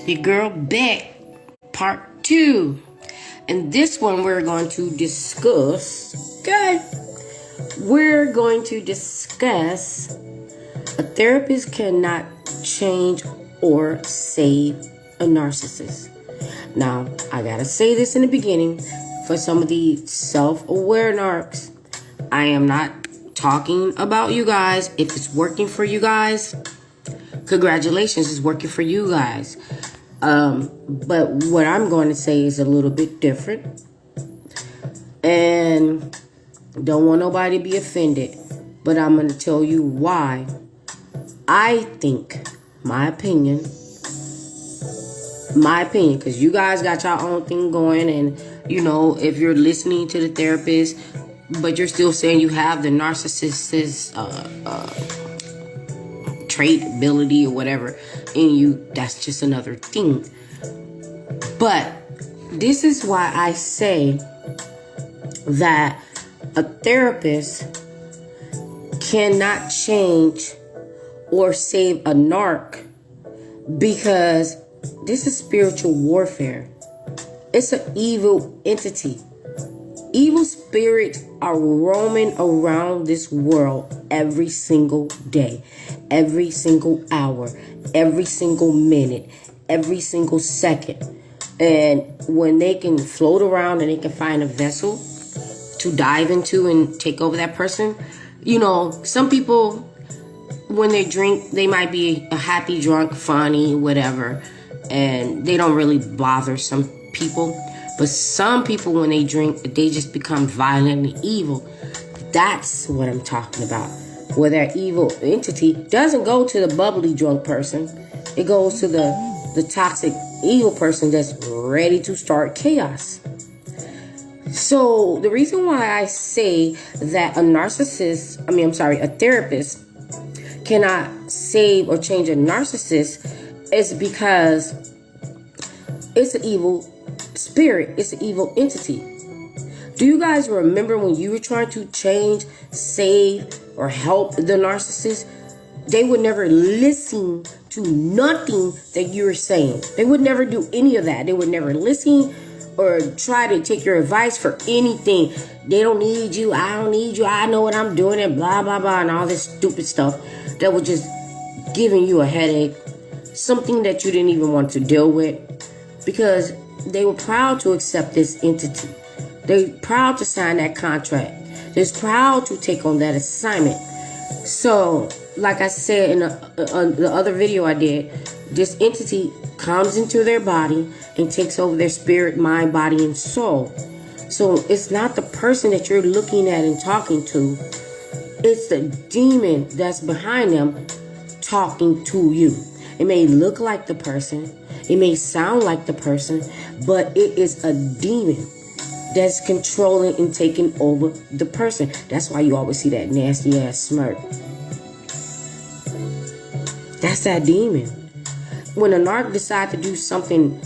Your girl Beck, part 2. And this one we're going to discuss. We're going to discuss a therapist cannot change or save a narcissist. Now, I gotta say this in the beginning for some of the self-aware narcs. I am not talking about you guys. If it's working for you guys, congratulations, it's working for you guys. But what I'm going to say is a little bit different. And don't want nobody to be offended. But I'm going to tell you why I think, my opinion, because you guys got your own thing going. And, you know, if you're listening to the therapist, but you're still saying you have the narcissist's trait, ability, or whatever in you, that's just another thing. But this is why I say that a therapist cannot change or save a narc, because this is spiritual warfare. It's an evil entity. Evil spirits are roaming around this world every single day, every single hour, every single minute, every single second. And when they can float around and they can find a vessel to dive into and take over that person, you know, some people, when they drink, they might be a happy drunk, funny, whatever, and they don't really bother some people. But some people, when they drink, they just become violent and evil. That's what I'm talking about. Where that evil entity doesn't go to the bubbly drunk person. It goes to the toxic evil person that's ready to start chaos. So the reason why I say that a therapist cannot save or change a narcissist is because it's an evil spirit. It's an evil entity. Do you guys remember when you were trying to change, save, or help the narcissist? They would never listen to nothing that you were saying. They would never do any of that. They would never listen or try to take your advice for anything. They don't need you. I don't need you. I know what I'm doing, and blah, blah, blah, and all this stupid stuff that was just giving you a headache. Something that you didn't even want to deal with, because they were proud to accept this entity. They're proud to sign that contract. They're proud to take on that assignment. So, like I said in the other video I did, this entity comes into their body and takes over their spirit, mind, body, and soul. So, it's not the person that you're looking at and talking to. It's the demon that's behind them talking to you. It may look like the person. It may sound like the person, but it is a demon that's controlling and taking over the person. That's why you always see that nasty ass smirk. That's that demon. When a narc decides to do something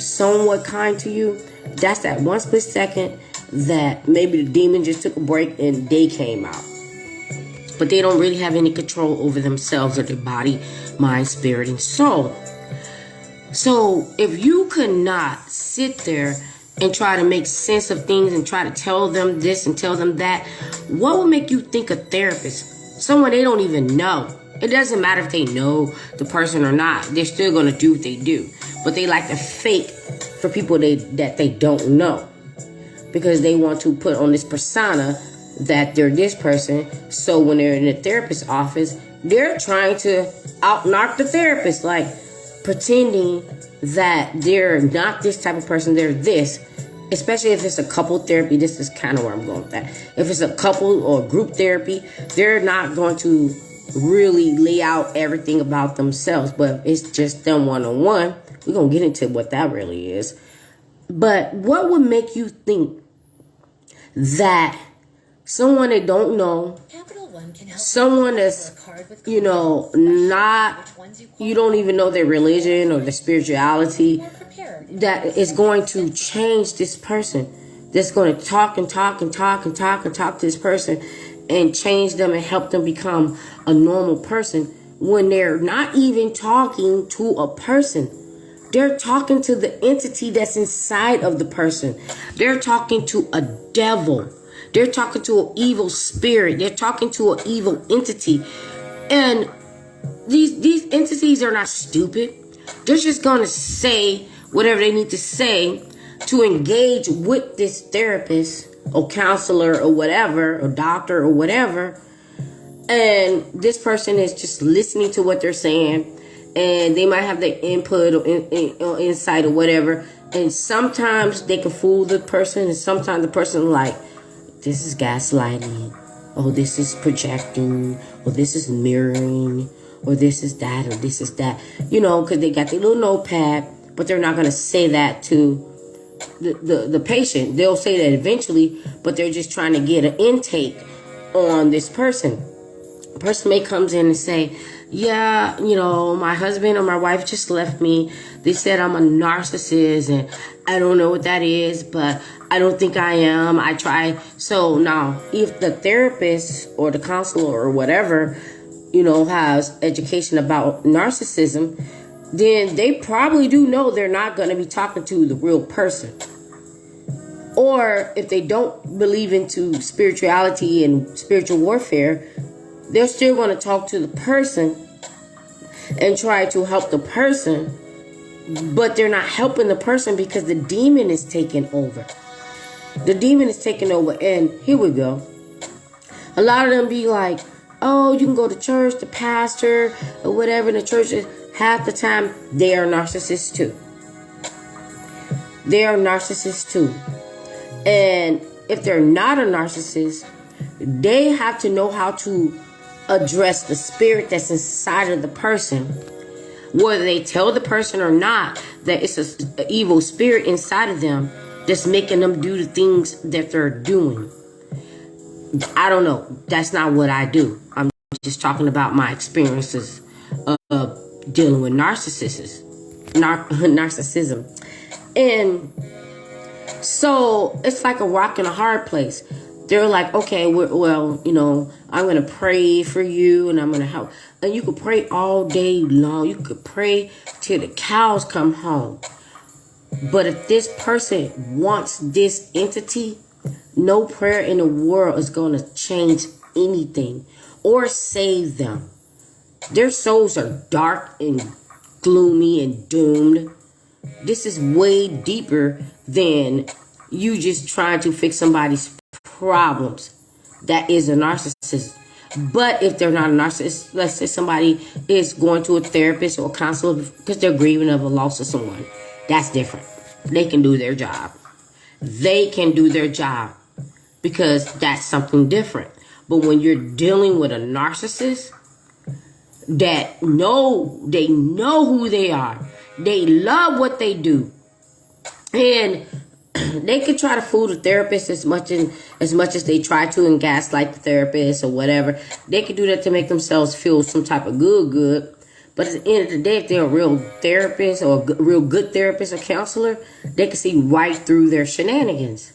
somewhat kind to you, that's that one split second that maybe the demon just took a break and they came out. But they don't really have any control over themselves or their body, mind, spirit, and soul. So if you could not sit there and try to make sense of things and try to tell them this and tell them that, what would make you think a therapist? Someone they don't even know. It doesn't matter if they know the person or not. They're still going to do what they do. But they like to fake for people that they don't know, because they want to put on this persona that they're this person. So when they're in the therapist's office, they're trying to out-narc the therapist, like pretending that they're not this type of person, they're this. Especially if it's a couple therapy. This is kind of where I'm going with that. If it's a couple or group therapy, they're not going to really lay out everything about themselves. But if it's just them one-on-one, we're going to get into what that really is. But what would make you think that someone they don't know, someone that's, you know, not, you don't even know their religion or their spirituality, that is going to change this person, that's going to talk to this person and change them and help them become a normal person, when they're not even talking to a person. They're talking to the entity that's inside of the person. They're talking to a devil. They're talking to an evil spirit. They're talking to an evil entity. And these entities are not stupid. They're just going to say whatever they need to say to engage with this therapist or counselor or whatever, or doctor or whatever. And this person is just listening to what they're saying, and they might have their input or insight or whatever. And sometimes they can fool the person, and sometimes the person like, this is gaslighting, oh, this is projecting, or this is mirroring, or this is that, or this is that. Because they got their little notepad, but they're not going to say that to the patient. They'll say that eventually, but they're just trying to get an intake on this person. A person may comes in and say, yeah, my husband or my wife just left me. They said I'm a narcissist, and I don't know what that is, but I don't think I am. I try. So now, if the therapist or the counselor or whatever, has education about narcissism, then they probably do know they're not going to be talking to the real person. Or if they don't believe into spirituality and spiritual warfare, they're still going to talk to the person and try to help the person, but they're not helping the person because the demon is taking over. The demon is taking over, and here we go. A lot of them be like, oh, you can go to church, the pastor, or whatever in the church. Half the time, they are narcissists too. They are narcissists too. And if they're not a narcissist, they have to know how to address the spirit that's inside of the person. Whether they tell the person or not that it's an evil spirit inside of them that's making them do the things that they're doing. I don't know. That's not what I do. I'm just talking about my experiences of dealing with narcissism. And so it's like a rock and a hard place. They're like, okay, I'm going to pray for you, and I'm going to help. And you could pray all day long. You could pray till the cows come home. But if this person wants this entity, no prayer in the world is going to change anything or save them. Their souls are dark and gloomy and doomed. This is way deeper than you just trying to fix somebody's problems. That is a narcissist. But if they're not a narcissist, let's say somebody is going to a therapist or a counselor because they're grieving of a loss of someone, that's different. They can do their job. They can do their job because that's something different. But when you're dealing with a narcissist that they know who they are, they love what they do, and they could try to fool the therapist as much as they try to and gaslight the therapist or whatever. They could do that to make themselves feel some type of good. But at the end of the day, if they're a real therapist or a real good therapist or counselor, they can see right through their shenanigans.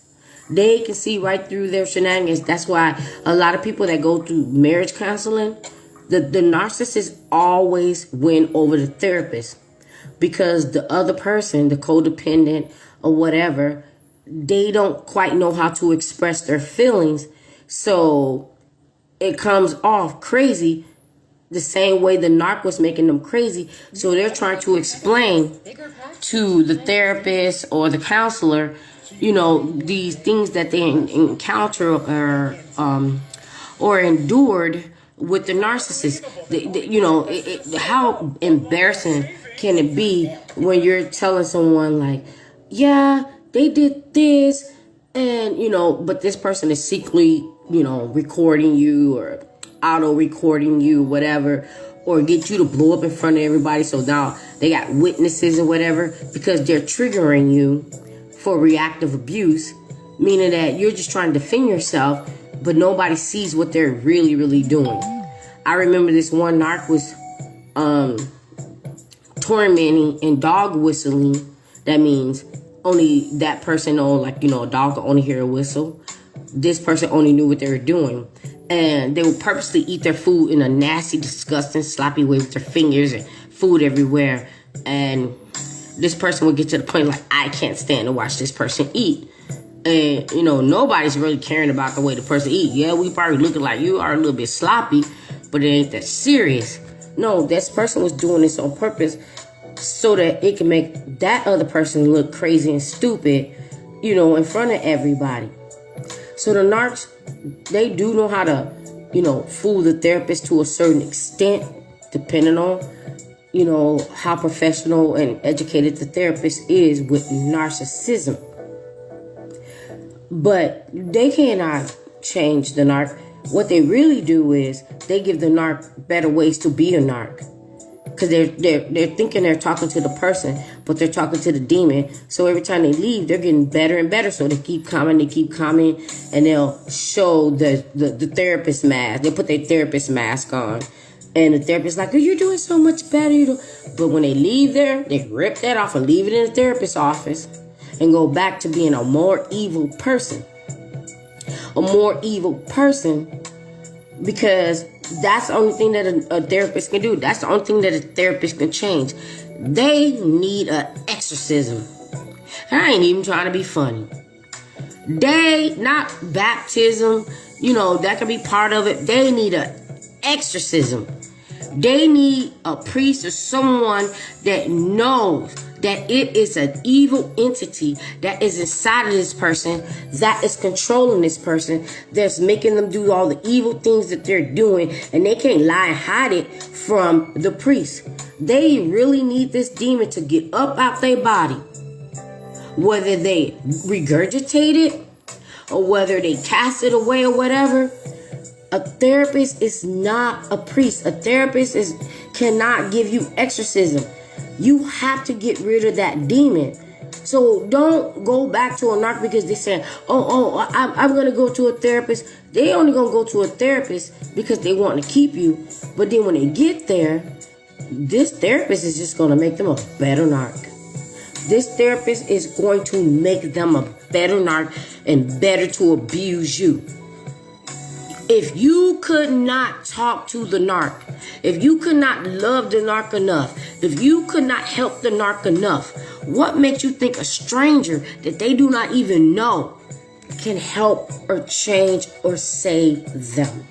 They can see right through their shenanigans. That's why a lot of people that go through marriage counseling, the narcissist always win over the therapist. Because the other person, the codependent or whatever, they don't quite know how to express their feelings. So it comes off crazy the same way the narc was making them crazy. So they're trying to explain to the therapist or the counselor, these things that they encounter or endured with the narcissist. How embarrassing can it be when you're telling someone like, yeah, they did this, and but this person is secretly recording you or auto recording you, whatever, or get you to blow up in front of everybody. So now they got witnesses or whatever because they're triggering you for reactive abuse, meaning that you're just trying to defend yourself, but nobody sees what they're really, really doing. I remember this one narc was tormenting and dog whistling. That means only that person know, a dog can only hear a whistle. This person only knew what they were doing. And they would purposely eat their food in a nasty, disgusting, sloppy way with their fingers and food everywhere. And this person would get to the point like, I can't stand to watch this person eat. And, nobody's really caring about the way the person eat. Yeah, we probably looking like you are a little bit sloppy, but it ain't that serious. No, this person was doing this on purpose so that it can make that other person look crazy and stupid, in front of everybody. So the narcs, they do know how to, fool the therapist to a certain extent, depending on, how professional and educated the therapist is with narcissism. But they cannot change the narc. What they really do is they give the narc better ways to be a narc. Because they're thinking they're talking to the person, but they're talking to the demon. So every time they leave, they're getting better and better. So they keep coming, and they'll show the therapist mask. They put their therapist mask on. And the therapist's like, oh, you're doing so much better. But when they leave there, they rip that off and leave it in the therapist's office and go back to being a more evil person. A more evil person, because that's the only thing that a therapist can do. That's the only thing that a therapist can change. They need an exorcism. I ain't even trying to be funny. Not baptism, that could be part of it. They need an exorcism. They need a priest or someone that knows that it is an evil entity that is inside of this person, that is controlling this person, that's making them do all the evil things that they're doing, and they can't lie and hide it from the priest. They really need this demon to get up out their body. Whether they regurgitate it or whether they cast it away or whatever. A therapist is not a priest. A therapist cannot give you exorcism. You have to get rid of that demon. So don't go back to a narc because they say, I'm going to go to a therapist. They only going to go to a therapist because they want to keep you. But then when they get there, this therapist is just going to make them a better narc. This therapist is going to make them a better narc and better to abuse you. If you could not talk to the narc, if you could not love the narc enough, if you could not help the narc enough, what makes you think a stranger that they do not even know can help or change or save them?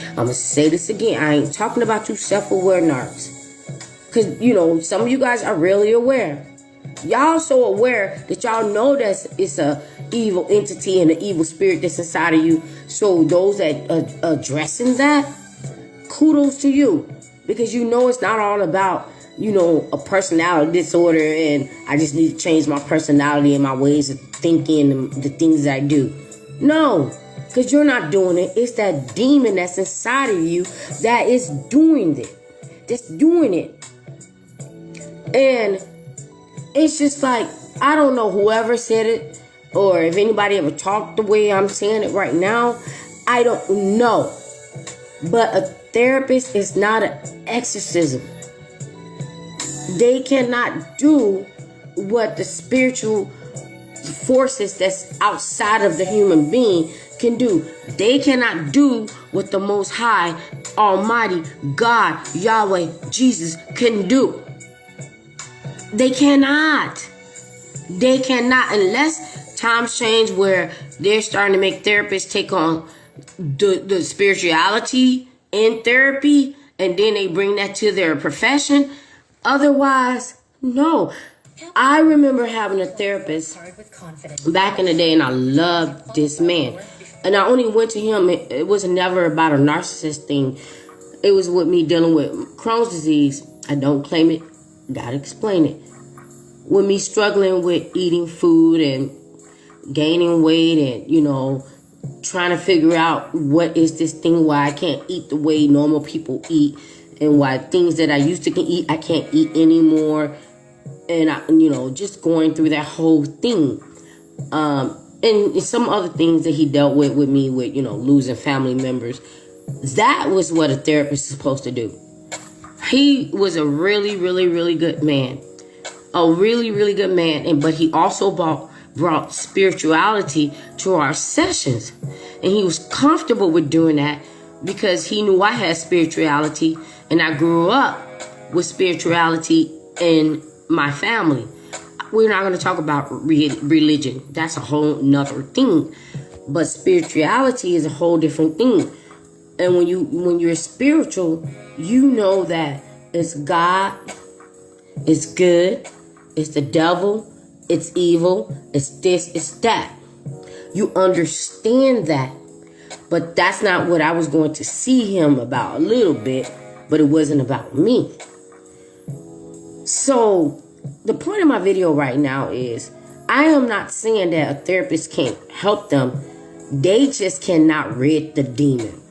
I'm going to say this again. I ain't talking about you self-aware narcs. Because, some of you guys are really aware. Y'all so aware that y'all know that it's a evil entity and an evil spirit that's inside of you. So those that are addressing that, kudos to you. Because it's not all about, a personality disorder and I just need to change my personality and my ways of thinking and the things that I do. No, because you're not doing it. It's that demon that's inside of you that is doing it. That's doing it. And it's just like, I don't know whoever said it or if anybody ever talked the way I'm saying it right now. I don't know. But a therapist is not an exorcism. They cannot do what the spiritual forces that's outside of the human being can do. They cannot do what the Most High, Almighty, God, Yahweh, Jesus can do. They cannot. They cannot, unless times change where they're starting to make therapists take on the spirituality in therapy and then they bring that to their profession. Otherwise, no. I remember having a therapist back in the day and I loved this man. And I only went to him, it was never about a narcissist thing. It was with me dealing with Crohn's disease. I don't claim it. Gotta explain it. With me struggling with eating food and gaining weight and, trying to figure out what is this thing why I can't eat the way normal people eat and why things that I used to can eat, I can't eat anymore. And, just going through that whole thing. And some other things that he dealt with me with, losing family members. That was what a therapist is supposed to do. He was a really, really, really good man. A really, really good man. But he also brought spirituality to our sessions. And he was comfortable with doing that because he knew I had spirituality. And I grew up with spirituality and my family. We're not going to talk about religion. That's a whole nother thing. But spirituality is a whole different thing. And when you're spiritual, you know that it's God, it's good, it's the devil, it's evil, it's this, it's that. You understand that. But that's not what I was going to see him about a little bit, but it wasn't about me. So the point of my video right now is I am not saying that a therapist can't help them. They just cannot rid the demon.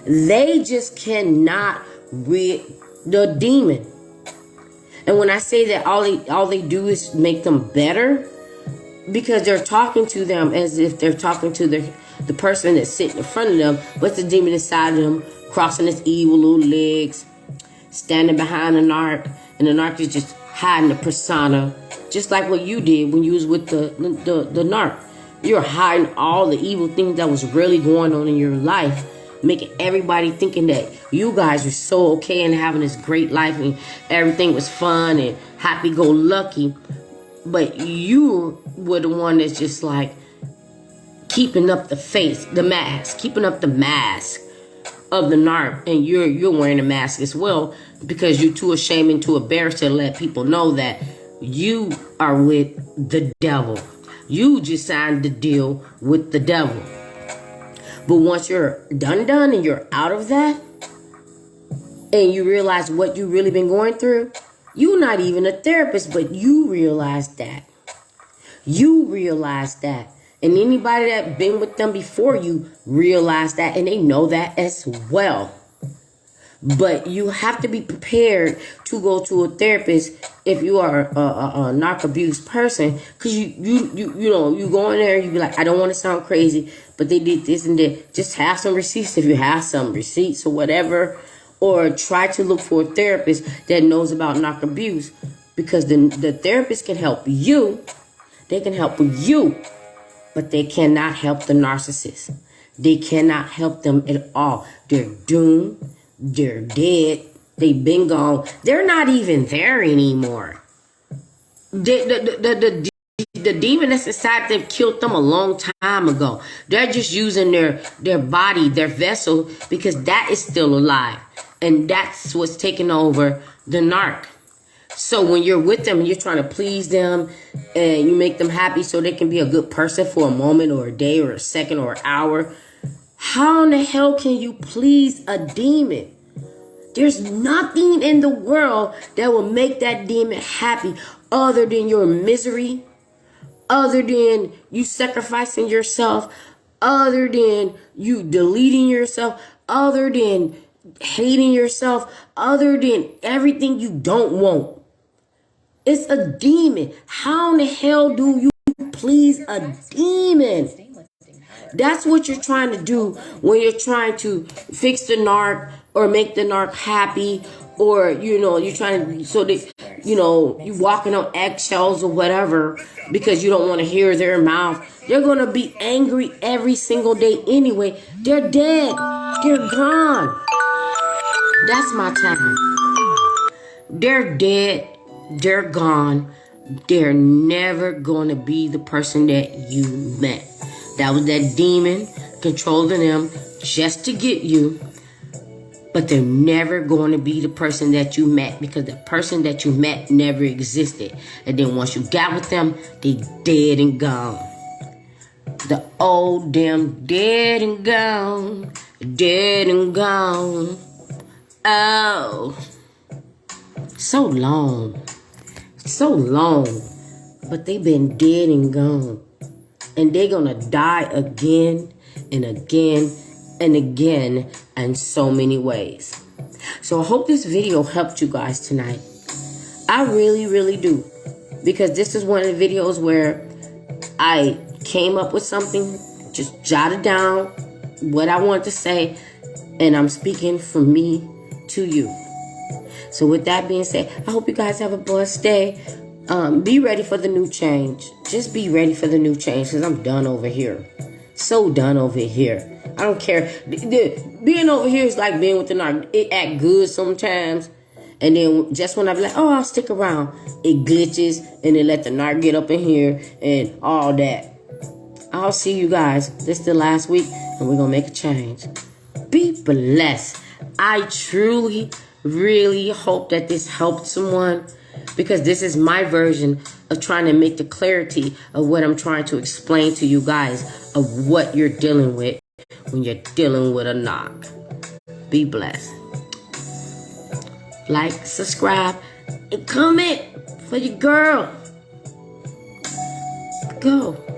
They just cannot rid the demon. And when I say that all they do is make them better, because they're talking to them as if they're talking to the person that's sitting in front of them, but the demon inside of them, crossing his evil little legs, standing behind the narc, and the narc is just hiding the persona, just like what you did when you was with the narc. You're hiding all the evil things that was really going on in your life, making everybody thinking that you guys were so okay and having this great life and everything was fun and happy-go-lucky. But you were the one that's just like keeping up the face, the mask, keeping up the mask of the narc. And you're wearing a mask as well because you're too ashamed and too embarrassed to let people know that you are with the devil. You just signed the deal with the devil. But once you're done and you're out of that, and you realize what you really been going through, you're not even a therapist, but you realize that. You realize that. And anybody that been with them before you realize that, and they know that as well. But you have to be prepared to go to a therapist if you are a narc abuse person, because you go in there, you be like, I don't want to sound crazy, but they did this and that. Just have some receipts if you have some receipts or whatever, or try to look for a therapist that knows about narc abuse, because the therapist can help you. They can help you, but they cannot help the narcissist. They cannot help them at all. They're doomed. They're dead. They've been gone. They're not even there anymore. The demon that's inside them killed them a long time ago. They're just using their body, their vessel, because that is still alive. And that's what's taking over the narc. So when you're with them and you're trying to please them and you make them happy so they can be a good person for a moment or a day or a second or an hour, how in the hell can you please a demon? There's nothing in the world that will make that demon happy other than your misery, other than you sacrificing yourself, other than you deleting yourself, other than hating yourself, other than everything you don't want. It's a demon. How in the hell do you please a demon? That's what you're trying to do when you're trying to fix the narc or make the narc happy, or you're trying to, so that you walking on eggshells or whatever because you don't want to hear their mouth. They're gonna be angry every single day anyway. They're dead. They're gone. That's my time. They're dead. They're gone. They're never gonna be the person that you met. That was that demon controlling them just to get you. But they're never going to be the person that you met, because the person that you met never existed. And then once you got with them, they dead and gone. The old damn dead and gone. Dead and gone. Oh. So long. So long. But they've been dead and gone. And they're going to die again and again and again in so many ways. So I hope this video helped you guys tonight. I really, really do. Because this is one of the videos where I came up with something, just jotted down what I wanted to say, and I'm speaking from me to you. So with that being said, I hope you guys have a blessed day. Be ready for the new change. Just be ready for the new change, because I'm done over here. So done over here. I don't care. Being over here is like being with the narc. It act good sometimes, And then just when I be like, oh, I'll stick around, it glitches and then let the narc get up in here and all that. I'll see you guys. This is the last week and we're going to make a change. Be blessed. I truly, really hope that this helped someone, because this is my version of trying to make the clarity of what I'm trying to explain to you guys of what you're dealing with when you're dealing with a narc. Be blessed. Like, subscribe, and comment for your girl. Go.